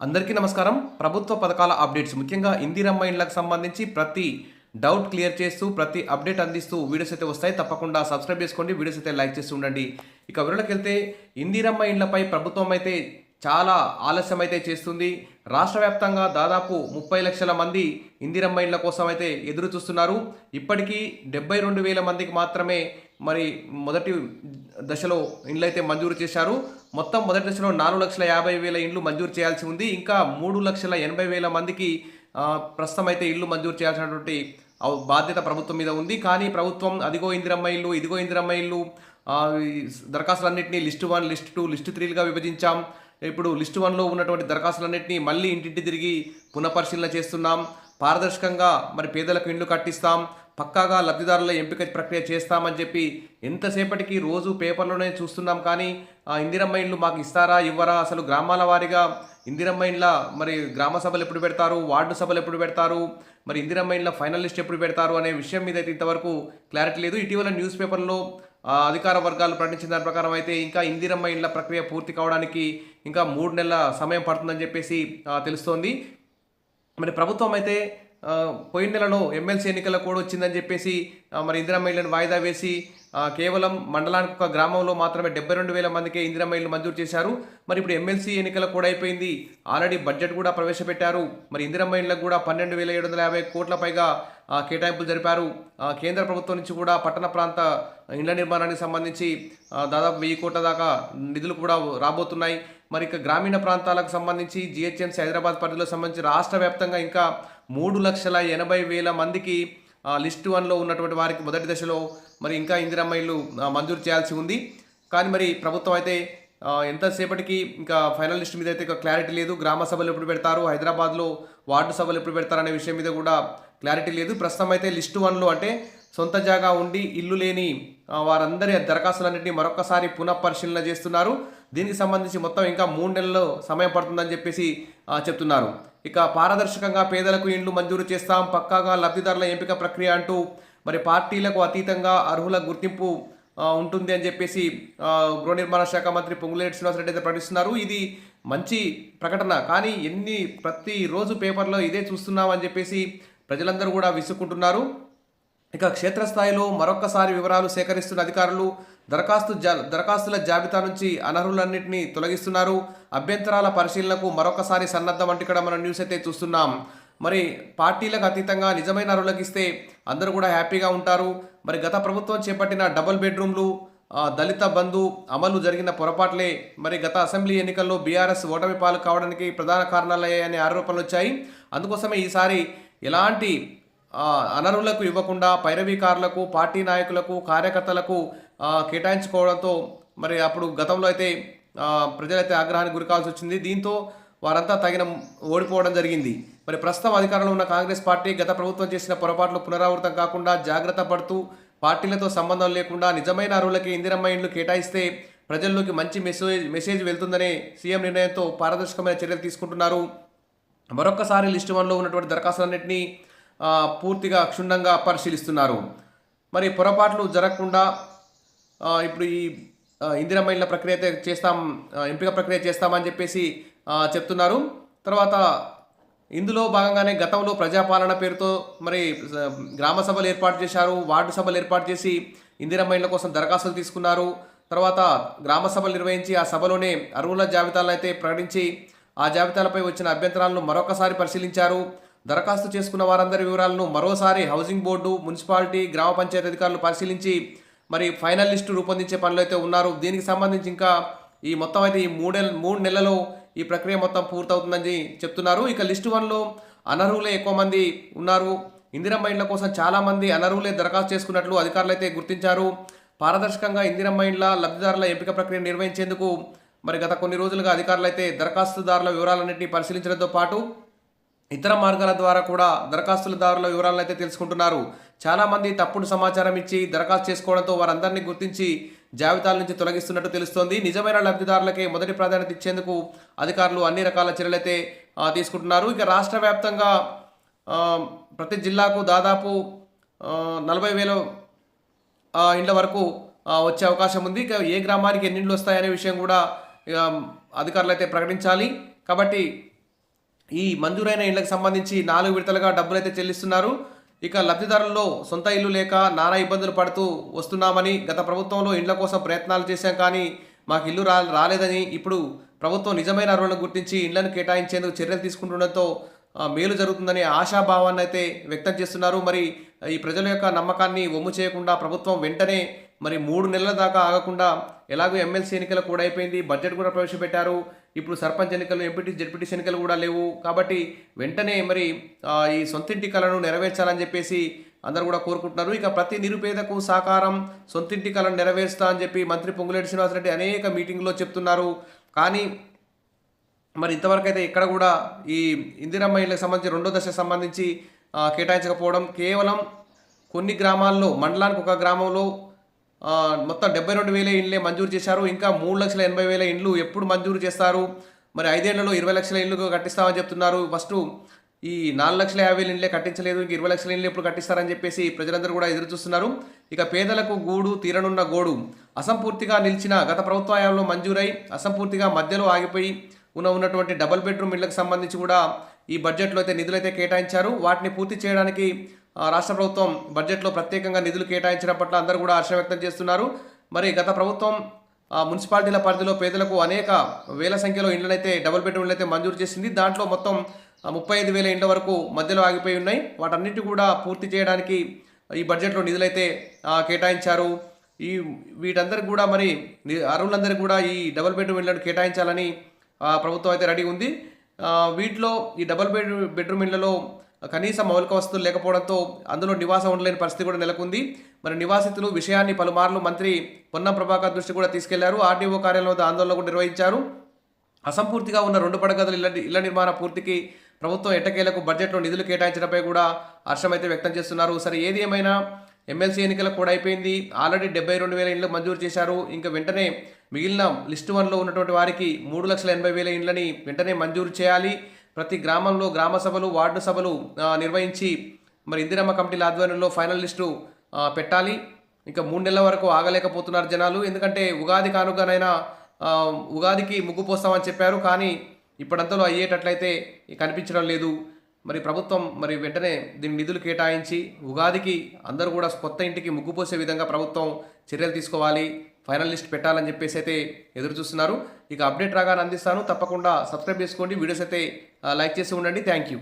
అందరికీ నమస్కారం. ప్రభుత్వ పథకాల అప్డేట్స్ ముఖ్యంగా ఇందిరమ్మ ఇండ్లకు సంబంధించి ప్రతి డౌట్ క్లియర్ చేస్తూ ప్రతి అప్డేట్ అందిస్తూ వీడియోస్ అయితే వస్తాయి. తప్పకుండా సబ్స్క్రైబ్ చేసుకోండి, వీడియోస్ అయితే లైక్ చేస్తూ ఉండండి. ఇక వివరాలకు వెళ్తే ఇందిరమ్మ ఇండ్లపై ప్రభుత్వం అయితే చాలా ఆలస్యం అయితే చేస్తుంది. రాష్ట్ర వ్యాప్తంగా దాదాపు 30 లక్షల మంది ఇందిరమ్మ ఇండ్ల కోసం అయితే ఎదురు చూస్తున్నారు. ఇప్పటికీ 72,000 మందికి మాత్రమే మరి మొదటి దశలో ఇండ్లు అయితే మంజూరు చేశారు. మొత్తం మొదటి దశలో 4,50,000 ఇండ్లు మంజూరు చేయాల్సి ఉంది. ఇంకా 3,80,000 మందికి ప్రస్తుతం అయితే ఇల్లు మంజూరు చేయాల్సినటువంటి బాధ్యత ప్రభుత్వం మీద ఉంది. కానీ ప్రభుత్వం అదిగో ఇందిరమ్మ ఇల్లు, ఇదిగో ఇందిరమ్మ ఇల్లు దరఖాస్తులన్నింటినీ లిస్ట్ 1, లిస్ట్ 2, లిస్ట్ 3లుగా విభజించాం. ఇప్పుడు లిస్ట్ 1లో ఉన్నటువంటి దరఖాస్తులన్నింటినీ మళ్ళీ ఇంటింటి తిరిగి పునఃపరిశీలన చేస్తున్నాం. పారదర్శకంగా మరి పేదలకు ఇండ్లు కట్టిస్తాం, పక్కాగా లబ్ధిదారుల ఎంపిక ప్రక్రియ చేస్తామని చెప్పి ఎంతసేపటికి రోజు పేపర్లోనే చూస్తున్నాం. కానీ ఇందిరమ్మ ఇండ్లు మాకు ఇస్తారా ఇవ్వరా, అసలు గ్రామాల వారీగా ఇందిరమ్మ ఇండ్ల మరి గ్రామ సభలు ఎప్పుడు పెడతారు, వార్డు సభలు ఎప్పుడు పెడతారు, మరి ఇందిరమ్మ ఇండ్ల ఫైనల్ లిస్ట్ ఎప్పుడు పెడతారు అనే విషయం మీద అయితే ఇంతవరకు క్లారిటీ లేదు. ఇటీవల న్యూస్ పేపర్లో అధికార వర్గాలు ప్రకటించిన దాని ప్రకారం అయితే ఇంకా ఇందిరమ్మ ఇండ్ల ప్రక్రియ పూర్తి కావడానికి ఇంకా 3 నెలల సమయం పడుతుందని చెప్పేసి తెలుస్తోంది. మరి ప్రభుత్వం అయితే పోయిన నెలలో ఎమ్మెల్సీ ఎన్నికల కూడా వచ్చిందని చెప్పేసి మరి ఇందిరమ్మ ఇళ్లను వాయిదా వేసి కేవలం మండలానికి ఒక గ్రామంలో మాత్రమే 72,000 మందికే ఇందిరమ్మ ఇళ్లు మంజూరు చేశారు. మరి ఇప్పుడు ఎమ్మెల్సీ ఎన్నికల కూడా అయిపోయింది, ఆల్రెడీ బడ్జెట్ కూడా ప్రవేశపెట్టారు. మరి ఇందిరమ్మ ఇళ్లకు కూడా 12,750 కోట్ల పైగా కేటాయింపులు జరిపారు. కేంద్ర ప్రభుత్వం నుంచి కూడా పట్టణ ప్రాంత ఇండ్ల నిర్మాణానికి సంబంధించి దాదాపు 1,000 కోట్ల దాకా నిధులు కూడా రాబోతున్నాయి. మరి ఇక గ్రామీణ ప్రాంతాలకు సంబంధించి జిహెచ్ఎంసీ హైదరాబాద్ పరిధిలో సంబంధించి రాష్ట్ర వ్యాప్తంగా ఇంకా 3,80,000 మందికి లిస్ట్ 1లో ఉన్నటువంటి వారికి మొదటి దశలో మరి ఇంకా ఇందిరమ్మ ఇల్లు మంజూరు చేయాల్సి ఉంది. కానీ మరి ప్రభుత్వం అయితే ఎంతసేపటికి ఇంకా ఫైనల్ లిస్ట్ మీద అయితే క్లారిటీ లేదు. గ్రామ సభలు ఎప్పుడు పెడతారు, హైదరాబాద్లో వార్డు సభలు ఎప్పుడు పెడతారు అనే విషయం మీద కూడా క్లారిటీ లేదు. ప్రస్తుతం అయితే లిస్ట్ 1లో అంటే సొంత జాగా ఉండి ఇల్లు లేని వారందరి దరఖాస్తులన్నింటినీ మరొకసారి పునఃపరిశీలన చేస్తున్నారు. దీనికి సంబంధించి మొత్తం ఇంకా 3 నెలలు సమయం పడుతుందని చెప్పేసి చెప్తున్నారు. ఇక పారదర్శకంగా పేదలకు ఇండ్లు మంజూరు చేస్తాం, పక్కాగా లబ్ధిదారుల ఎంపిక ప్రక్రియ అంటూ మరి పార్టీలకు అతీతంగా అర్హుల గుర్తింపు ఉంటుంది అని చెప్పేసి గృహ నిర్మాణ శాఖ మంత్రి పొంగులేటి శ్రీనివాసరెడ్డి అయితే ప్రకటిస్తున్నారు. ఇది మంచి ప్రకటన. కానీ ప్రతిరోజు పేపర్లో ఇదే చూస్తున్నామని చెప్పేసి ప్రజలందరూ కూడా విసుక్కుంటున్నారు. ఇక క్షేత్రస్థాయిలో మరొకసారి వివరాలు సేకరిస్తున్న అధికారులు దరఖాస్తుల జాబితా నుంచి అనర్హులన్నింటినీ తొలగిస్తున్నారు. అభ్యంతరాల పరిశీలనకు మరొకసారి సన్నద్ధం అంటే ఇక్కడ మనం న్యూస్ అయితే చూస్తున్నాం. మరి పార్టీలకు అతీతంగా నిజమైన అర్హులకు ఇస్తే అందరూ కూడా హ్యాపీగా ఉంటారు. మరి గత ప్రభుత్వం చేపట్టిన డబుల్ బెడ్రూమ్లు, దళిత బంధు అమలు జరిగిన పొరపాట్లే మరి గత అసెంబ్లీ ఎన్నికల్లో బీఆర్ఎస్ ఓటమి పాలు కావడానికి ప్రధాన కారణాలయ్యాయనే ఆరోపణలు వచ్చాయి. అందుకోసమే ఈసారి ఎలాంటి అనర్హులకు ఇవ్వకుండా పైరవీకారులకు, పార్టీ నాయకులకు, కార్యకర్తలకు కేటాయించుకోవడంతో మరి అప్పుడు గతంలో అయితే ప్రజలైతే ఆగ్రహానికి గురికాల్సి వచ్చింది. దీంతో వారంతా ఓడిపోవడం జరిగింది. మరి ప్రస్తుతం అధికారంలో ఉన్న కాంగ్రెస్ పార్టీ గత ప్రభుత్వం చేసిన పొరపాట్లు పునరావృతం కాకుండా జాగ్రత్త పడుతూ పార్టీలతో సంబంధం లేకుండా నిజమైన అర్హులకి ఇందిరమ్మ ఇండ్లు కేటాయిస్తే ప్రజల్లోకి మంచి మెసేజ్ వెళ్తుందనే సీఎం నిర్ణయంతో పారదర్శకమైన చర్యలు తీసుకుంటున్నారు. మరొకసారి లిస్ట్ 1లో ఉన్నటువంటి దరఖాస్తులన్నింటినీ పూర్తిగా క్షుణ్ణంగా పరిశీలిస్తున్నారు. మరి పొరపాట్లు జరగకుండా ఇప్పుడు ఈ ఇందిరమ్మ ఇళ్ల ప్రక్రియ చేస్తాం, ఎంపిక ప్రక్రియ చేస్తామని చెప్పేసి చెప్తున్నారు. తర్వాత ఇందులో భాగంగానే గతంలో ప్రజాపాలన పేరుతో మరి గ్రామ సభలు ఏర్పాటు చేశారు, వార్డు సభలు ఏర్పాటు చేసి ఇందిరమ్మ ఇళ్ల కోసం దరఖాస్తులు తీసుకున్నారు. తర్వాత గ్రామ సభలు నిర్వహించి ఆ సభలోనే అర్హుల జాబితాలను అయితే ప్రకటించి ఆ జాబితాలపై వచ్చిన అభ్యంతరాలను మరొకసారి పరిశీలించారు. దరఖాస్తు చేసుకున్న వారందరి వివరాలను మరోసారి హౌసింగ్ బోర్డు, మున్సిపాలిటీ, గ్రామ పంచాయతీ అధికారులు పరిశీలించి మరి ఫైనల్ లిస్టు రూపొందించే పనిలో అయితే ఉన్నారు. దీనికి సంబంధించి ఇంకా ఈ మొత్తం అయితే ఈ 3 నెలల్లో ఈ ప్రక్రియ మొత్తం పూర్తవుతుందని చెప్తున్నారు. ఇక లిస్టు 1లో అనర్హులే ఎక్కువ మంది ఉన్నారు. ఇందిరమ్మ ఇండ్ల కోసం చాలామంది అనర్హులే దరఖాస్తు చేసుకున్నట్లు అధికారులు అయితే గుర్తించారు. పారదర్శకంగా ఇందిరమ్మ ఇండ్ల లబ్ధిదారుల ఎంపిక ప్రక్రియ నిర్వహించేందుకు మరి గత కొన్ని రోజులుగా అధికారులు అయితే దరఖాస్తుదారుల వివరాలన్నింటినీ పరిశీలించడంతో పాటు ఇతర మార్గాల ద్వారా కూడా దరఖాస్తుదారుల వివరాలను అయితే తెలుసుకుంటున్నారు. చాలామంది తప్పుడు సమాచారం ఇచ్చి దరఖాస్తు చేసుకోవడంతో వారందరినీ గుర్తించి జాబితాల నుంచి తొలగిస్తున్నట్టు తెలుస్తోంది. నిజమైన లబ్ధిదారులకే మొదటి ప్రాధాన్యత ఇచ్చేందుకు అధికారులు అన్ని రకాల చర్యలైతే తీసుకుంటున్నారు. ఇక రాష్ట్ర వ్యాప్తంగా ప్రతి జిల్లాకు దాదాపు 40,000 ఇండ్ల వరకు వచ్చే అవకాశం ఉంది. ఇక ఏ గ్రామానికి ఎన్ని ఇండ్లు వస్తాయనే విషయం కూడా అధికారులు అయితే ప్రకటించాలి. కాబట్టి ఈ మంజూరైన ఇళ్లకు సంబంధించి 4 విడతలుగా డబ్బులైతే చెల్లిస్తున్నారు. ఇక లబ్ధిదారుల్లో సొంత ఇల్లు లేక నానా ఇబ్బందులు పడుతూ వస్తున్నామని, గత ప్రభుత్వంలో ఇండ్ల కోసం ప్రయత్నాలు చేశాం కానీ మాకు ఇల్లు రాలేదని, ఇప్పుడు ప్రభుత్వం నిజమైన అర్హులను గుర్తించి ఇండ్లను కేటాయించేందుకు చర్యలు తీసుకుంటుండటంతో మేలు జరుగుతుందని ఆశాభావాన్ని అయితే వ్యక్తం చేస్తున్నారు. మరి ఈ ప్రజల యొక్క నమ్మకాన్ని వమ్ము చేయకుండా ప్రభుత్వం వెంటనే మరి 3 నెలల దాకా ఆగకుండా, ఎలాగో ఎమ్మెల్సీ ఎన్నికలు కూడా అయిపోయింది, బడ్జెట్ కూడా ప్రవేశపెట్టారు, ఇప్పుడు సర్పంచ్ ఎన్నికలు, ఎంపీటీ జెడ్పీటీసీ ఎన్నికలు కూడా లేవు కాబట్టి వెంటనే మరి ఈ సొంతింటి కలను నెరవేర్చాలని చెప్పేసి అందరూ కూడా కోరుకుంటున్నారు. ఇక ప్రతి నిరుపేదకు సాకారం, సొంతింటి కలను నెరవేరుస్తా అని చెప్పి మంత్రి పొంగులేటి శ్రీనివాసరెడ్డి అనేక మీటింగ్లో చెప్తున్నారు. కానీ మరి ఇంతవరకు అయితే ఎక్కడ కూడా ఈ ఇందిరమ్మ ఇళ్ళకి సంబంధించి 2వ దశకు సంబంధించి కేటాయించకపోవడం, కేవలం కొన్ని గ్రామాల్లో, మండలానికి ఒక గ్రామంలో మొత్తం 72,000 ఇండ్లే మంజూరు చేశారు. ఇంకా 3,80,000 ఇండ్లు ఎప్పుడు మంజూరు చేస్తారు? మరి 5 ఏళ్లలో 20 లక్షల ఇండ్లు కట్టిస్తామని చెప్తున్నారు. ఫస్ట్ ఈ 4,50,000 ఇండ్లే కట్టించలేదు, ఇంక 20 లక్షల ఇండ్లు ఎప్పుడు కట్టిస్తారని చెప్పేసి ప్రజలందరూ కూడా ఎదురు చూస్తున్నారు. ఇక పేదలకు గూడు తీరనున్న గోడు, అసంపూర్తిగా నిలిచిన గత ప్రభుత్వ హయాంలో మంజూరై అసంపూర్తిగా మధ్యలో ఆగిపోయి ఉన్నటువంటి డబుల్ బెడ్రూమ్ ఇళ్లకు సంబంధించి కూడా ఈ బడ్జెట్లో అయితే నిధులు అయితే కేటాయించారు. వాటిని పూర్తి చేయడానికి రాష్ట్ర ప్రభుత్వం బడ్జెట్లో ప్రత్యేకంగా నిధులు కేటాయించడం పట్ల అందరూ కూడా హర్షం వ్యక్తం చేస్తున్నారు. మరి గత ప్రభుత్వం మున్సిపాలిటీల పరిధిలో పేదలకు అనేక వేల సంఖ్యలో ఇండ్లనైతే, డబుల్ బెడ్రూమ్ ఇళ్ళైతే మంజూరు చేసింది. దాంట్లో మొత్తం 35,000 ఇండ్ల వరకు మధ్యలో ఆగిపోయి ఉన్నాయి. వాటన్నిటి కూడా పూర్తి చేయడానికి ఈ బడ్జెట్లో నిధులైతే కేటాయించారు. వీటందరికి కూడా మరి అర్హులందరికీ కూడా ఈ డబుల్ బెడ్రూమ్ ఇళ్లను కేటాయించాలని ప్రభుత్వం అయితే రెడీ ఉంది. వీటిలో ఈ డబుల్ బెడ్రూమ్ ఇళ్లలో కనీస మౌలిక వసతులు లేకపోవడంతో అందులో నివాసం ఉండలేని పరిస్థితి కూడా నెలకొంది. మరి నివాసితులు విషయాన్ని పలుమార్లు మంత్రి పొన్నం ప్రభాకర్ దృష్టి కూడా తీసుకెళ్లారు. ఆర్డీఓ కార్యాలయం వద్ద ఆందోళన కూడా నిర్వహించారు. అసంపూర్తిగా ఉన్న 2 పడగదుల ఇళ్ల నిర్మాణ పూర్తికి ప్రభుత్వం ఎట్టకేలకు బడ్జెట్లో నిధులు కేటాయించడంపై కూడా హర్షం అయితే వ్యక్తం చేస్తున్నారు. సరే, ఏది ఏమైనా ఎమ్మెల్సీ ఎన్నికలకు కూడా అయిపోయింది. ఆల్రెడీ 72,000 ఇండ్లు మంజూరు చేశారు. ఇంకా వెంటనే మిగిలిన లిస్టు 1లో ఉన్నటువంటి వారికి 3,80,000 ఇండ్లని వెంటనే మంజూరు చేయాలి. ప్రతి గ్రామంలో గ్రామ సభలు, వార్డు సభలు నిర్వహించి మరి ఇందిరమ్మ కమిటీల ఆధ్వర్యంలో ఫైనల్ లిస్టు పెట్టాలి. ఇంకా 3 నెలల వరకు ఆగలేకపోతున్నారు జనాలు. ఎందుకంటే ఉగాది కానుకనైనా ఉగాదికి ముగ్గు పోస్తామని చెప్పారు, కానీ ఇప్పుడంతలో అయ్యేటట్లయితే కనిపించడం లేదు. మరి ప్రభుత్వం మరి వెంటనే దీని నిధులు కేటాయించి ఉగాదికి అందరూ కూడా కొత్త ఇంటికి ముగ్గు పోసే విధంగా ప్రభుత్వం చర్యలు తీసుకోవాలి, ఫైనల్ లిస్ట్ పెట్టాలని చెప్పేసి అయితే ఎదురు చూస్తున్నారు. ఇక అప్డేట్ రాగానే అందిస్తాను. తప్పకుండా సబ్స్క్రైబ్ చేసుకోండి, వీడియోస్ అయితే లైక్ చేసి ఉండండి. Thank you.